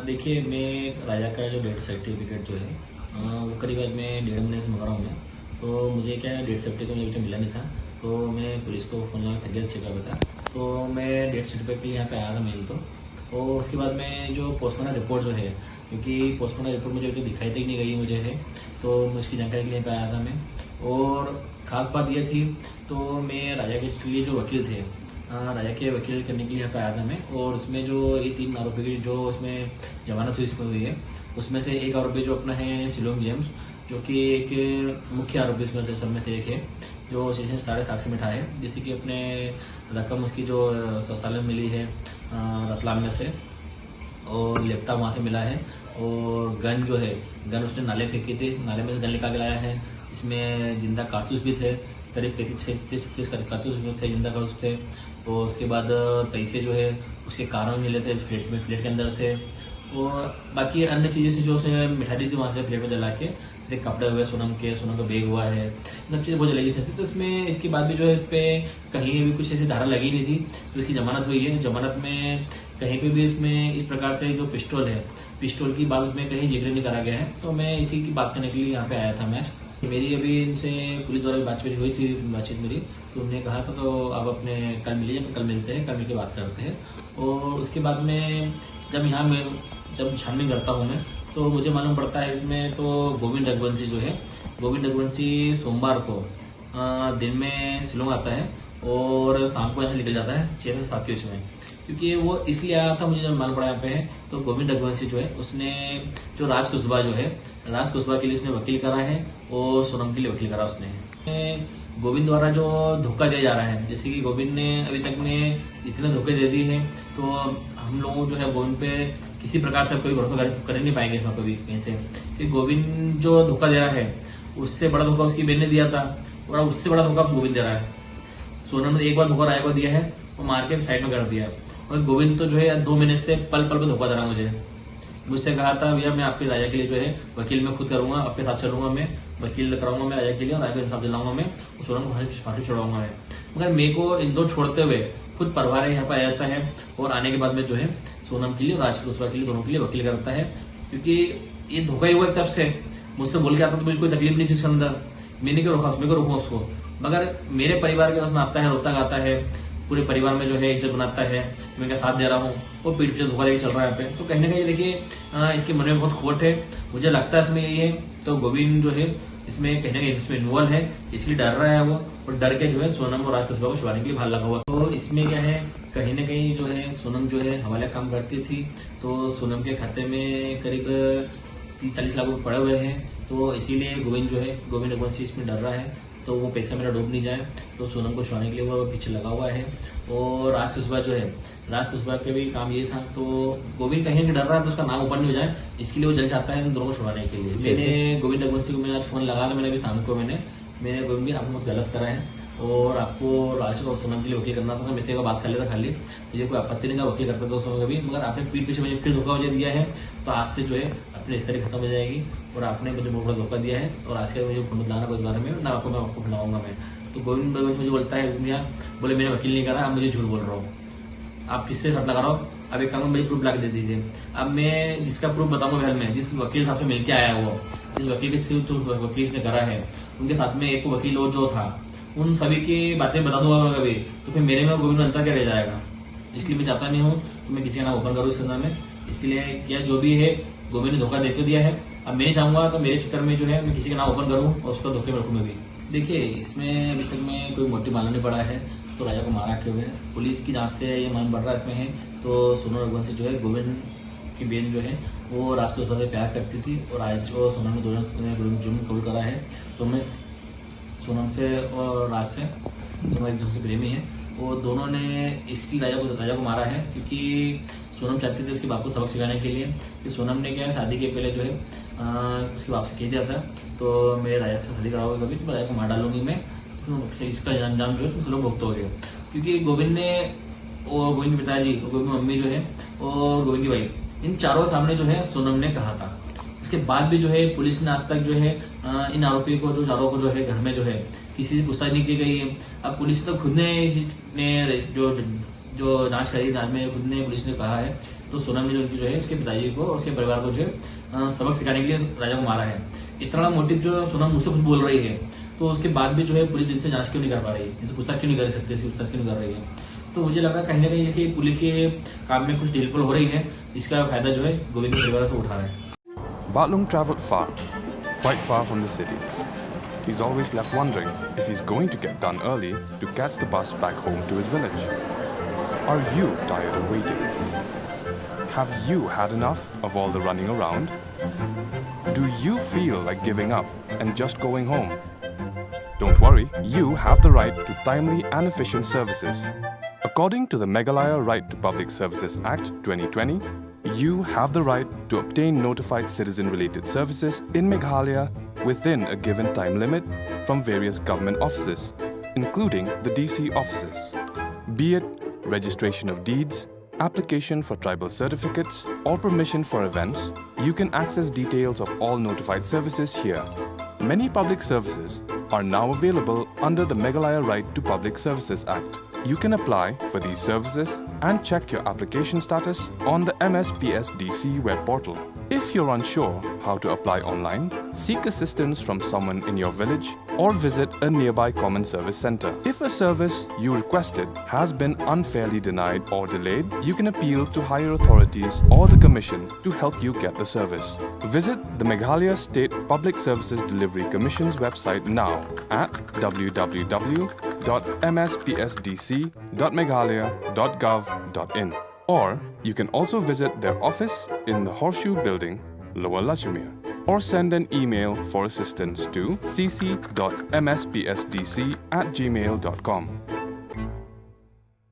देखिए, मैं राजा का जो डेथ सर्टिफिकेट जो है वो करीब आज मैं 1.5 महीने से मंगा रहा हूँ मैं। तो मुझे क्या है, डेथ सर्टिफिकेट तो मुझे मिला नहीं था। तो मैं पुलिस को फ़ोन लगा तबीयत चेक कर था। तो मैं डेथ सर्टिफिकेट के लिए यहाँ पे आया था मेन तो। और उसके बाद में जो पोस्टमार्टम रिपोर्ट जो है, क्योंकि पोस्टमार्टम रिपोर्ट मुझे जो दिखाई तक नहीं गई मुझे है, तो मैं उसकी जानकारी के लिए यहाँ पे आया था मैं। और ख़ास बात ये थी, तो मैं राजा के लिए जो वकील थे, राजा के वकील करने के लिए यहाँ पे आया था मैं। और उसमें जो ये 3 आरोपी की जो उसमें जमानत हुई है, उसमें से एक आरोपी जो अपना है शिलोंग जेम्स, जो कि एक मुख्य आरोपी उसमें से सब में से एक है, जो सेशन सारे साक्ष्य में उठाए, जैसे कि अपने रकम उसकी जो शौचालय में मिली है रतलाम में से, और लैपटॉप वहाँ से मिला है। और गन जो है, गन उसने नाले फेंकी थी, नाले में से गन निकाल के लाया है। इसमें जिंदा कारतूस भी थे, करीब 35 कारतूस थे, जिंदा कारतूस थे। और उसके बाद पैसे जो है उसके कारण मिले थे फ्लैट के अंदर से। और बाकी अन्य चीजें से जो उसे मिठाई थी वहाँ से फ्लैट में जला के, जैसे कपड़े हुए सोनम का बैग हुआ है, सब चीजें बहुत जलाई थी। तो इसमें इसके बाद भी जो है इस पे कहीं भी कुछ ऐसी धारा लगी नहीं थी। तो इसकी जमानत हुई है। जमानत में कहीं पे भी इसमें इस प्रकार से जो पिस्टल है, पिस्टल की बात उसमें कहीं जिक्र नहीं करा गया है। तो मैं इसी की बात करने के लिए यहाँ पे आया था मैं। मेरी अभी इनसे पुलिस द्वारा बातचीत हुई थी, मेरी, तो उन्होंने कहा था तो अब अपने कल मिलिए, कल मिलते हैं, कल मिलकर बात करते हैं। और उसके बाद में जब यहाँ मैं जब छानबीन करता हूँ मैं, तो मुझे मालूम पड़ता है इसमें तो गोविंद रघुवंशी जो है, गोविंद रघुवंशी सोमवार को दिन में शिलोंग आता है और शाम को यहाँ निकल जाता है 6 से 7 के बीच में। क्योंकि वो इसलिए आया था, मुझे जब मालूम पड़ा यहाँ पे है, तो गोविंद रघुवंशी जो है उसने जो राज कुशवाहा जो है, राज कुशवाहा के लिए उसने वकील करा है और सोनम के लिए वकील करा उसने। गोविंद द्वारा जो धोखा दिया जा रहा है, जैसे कि गोविंद ने अभी तक में इतने धोखे दे दिए हैं, तो हम लोग जो है गोविंद पे किसी प्रकार से कोई भरोसा कर नहीं पाएंगे इसमें कभी कहीं से। कि गोविंद जो धोखा दे रहा है, उससे बड़ा धोखा उसकी बहन ने दिया था, और उससे बड़ा धोखा गोविंद दे रहा है। सोनम ने एक बार धोखा राय को दिया है, वो मार के साइड में कर दिया। और गोविंद तो जो है 2 महीने से पल पल को धोखा दे रहा मुझसे कहा था, भैया मैं आपके राजा के लिए जो है वकील मैं खुद करूंगा, आपके साथ चलूंगा, मैं वकील कराऊंगा मैं राजा के लिए, और राजा का इंसाफ दिलाऊंगा मैं, सोनम को फांसी छुड़ाऊंगा मैं। मगर मेरे को इन दो छोड़ते हुए खुद परिवार यहाँ पर आ जाता है, और आने के बाद में जो है सोनम के लिए, राज कुशवाहा के लिए, दोनों के लिए वकील करता है। क्योंकि ये धोखा ही हुआ तब से, मुझसे बोल के आता तो मुझे कोई तकलीफ नहीं थी इसके अंदर, मैंने क्यों रोका, उसमें क्यों रोकूं उसको। मगर मेरे परिवार के पास में आता है, रोता गाता है, पूरे परिवार में जो है इज्जत बनाता है, मैं क्या साथ दे रहा हूँ, वो पीठ पीछे धोखा देके चल रहा है यहाँ पे। तो कहीं ना कहीं देखिए इसके मन में बहुत खोट है, मुझे लगता है इसमें यही है। तो गोविंद जो है इसमें कहीं ना कहीं इसमें इन्वॉल्व है, इसलिए डर रहा है वो, और डर के जो है सोनम और राज कुशवाहा को छुड़ाने के लिए बाहर लगा हुआ। तो इसमें क्या है, कहीं ना कहीं जो है सोनम जो है हवाला काम करती थी, तो सोनम के खाते में करीब 30-40 लाख रुपए पड़े हुए हैं। तो इसीलिए गोविंद जो है, गोविंद रघुवंशी इसमें डर रहा है, तो वो पैसा मेरा डूब नहीं जाए, तो सोनम को छुड़ाने के लिए वो पीछे लगा हुआ है। और राज कुशवाहा जो है, राज कुशवाहा के भी काम ये था, तो गोविंद कहीं डर रहा है तो उसका नाम ऊपर नहीं हो जाए, इसके लिए वो जल चाहता है इन दोनों को छुड़ाने के लिए। मैंने गोविंद रघुवंशी को मैंने आज फोन लगा, मैंने अभी शाम को मैंने गोविंद भी आपने बहुत गलत करा है, और आपको राज और सोनम के लिए वकील करना था, मैं इससे बात कर लेता खाली, मुझे कोई आपत्ति नहीं था, वकील करता था उसमें कभी। मगर आपने पीठ पीछे मुझे फिर धोखा मुझे दिया है, तो आज से जो है अपनी रिश्तेदारी खत्म हो जाएगी, और आपने मुझे बहुत बड़ा धोखा दिया है, और आज के मुझे फोन बताना कोई बारे में ना, मैं आपको बुलाऊंगा मैं। तो गोविंद मुझे बोलता है बोले मैंने वकील नहीं करा, अब मुझे झूठ बोल रहा हूँ, आप किससे साथ लगा रहा हो, अब एक काम मुझे प्रूफ ला के दे दीजिए। अब मैं जिसका प्रूफ बताऊंगा घर में, जिस वकील साहब से मिलकर आया वो, जिस वकील के वकील ने करा है, उनके साथ में एक वकील और जो था, उन सभी की बातें बता दूंगा मैं कभी, तो फिर मेरे में गोविंद में अंतर क्या रह जाएगा। इसलिए मैं चाहता नहीं हूँ कि मैं किसी का नाम ओपन करूँ इस अंदर में। इसके लिए क्या जो भी है गोविंद ने धोखा देते दिया है, अब मैं नहीं चाहूंगा तो मेरे चक्कर में जो है मैं किसी का नाम ओपन करूँ और उसको धोखे में रखूँ मैं भी। देखिए इसमें अभी तक में कोई मोटिव मालूम नहीं पड़ा है, तो राजा को मारा क्यों है, पुलिस की जांच से ये मालूम पड़ रहा है इसमें है। तो सोनम रघुवंशी जो है, गोविंद की बहन जो है, वो राज कुशवाहा से प्यार करती थी, और आज वो सोनम ने दोनों जुर्म कबूल करा है। तो मैं सोनम से और राज से दोनों एक दूसरे प्रेमी है, वो दोनों ने इसकी राजा को मारा है, क्योंकि सोनम चाहती थी उसके बाप को सबक सिखाने के लिए। कि सोनम ने क्या है, शादी के पहले जो है उसके बाप से कह दिया था, तो मेरे राजा से शादी कराओगे कभी तो राजा को मार डालूंगी मैं, तो इसका अंजाम जो है तुम लोग भुगतोगे। क्योंकि गोविंद ने और गोविंद के पिताजी, गोविंद की मम्मी जो है, और गोविंद की वाइफ, इन चारों सामने जो है सोनम ने कहा था। उसके बाद भी जो है पुलिस ने आज तक जो है इन आरोपी को, जो चारों को जो है घर में जो है किसी से पूछताछ नहीं की गई है। अब पुलिस तो खुद ने जो जो जांच करी, जांच में खुद ने पुलिस ने कहा है तो सोनम ने जो है उसके पिताजी को और उसके परिवार को जो है सबक सिखाने के लिए राजा को मारा है। इतना बड़ा मोटिव जो सोनम मुझसे खुद बोल रही है, तो उसके बाद भी जो है पुलिस इनसे जांच क्यों नहीं कर पा रही है, इनसे पूछताछ क्यों नहीं कर सकती, इसकी पूछताछ क्यों नहीं कर रही है। तो मुझे लगा कहीं ना कहीं कि पुलिस के काम में कुछ ढीलपुल हो रही है, इसका फायदा जो है गोविंद के परिवार को उठा रहा है। Batlung travelled far, quite far from the city. He's always left wondering if he's going to get done early to catch the bus back home to his village. Are you tired of waiting? Have you had enough of all the running around? Do you feel like giving up and just going home? Don't worry, you have the right to timely and efficient services. According to the Meghalaya Right to Public Services Act 2020, you have the right to obtain notified citizen-related services in Meghalaya within a given time limit from various government offices, including the DC offices. Be it registration of deeds, application for tribal certificates, or permission for events, you can access details of all notified services here. Many public services are now available under the Meghalaya Right to Public Services Act. You can apply for these services and check your application status on the MSPSDC web portal. If you're unsure how to apply online, seek assistance from someone in your village or visit a nearby common service center. If a service you requested has been unfairly denied or delayed, you can appeal to higher authorities or the Commission to help you get the service. Visit the Meghalaya State Public Services Delivery Commission's website now at www.mspsdc.meghalaya.gov.in. Or you can also visit their office in the Horseshoe Building, Lower Lashumir, or send an email for assistance to cc.mspsdc@gmail.com.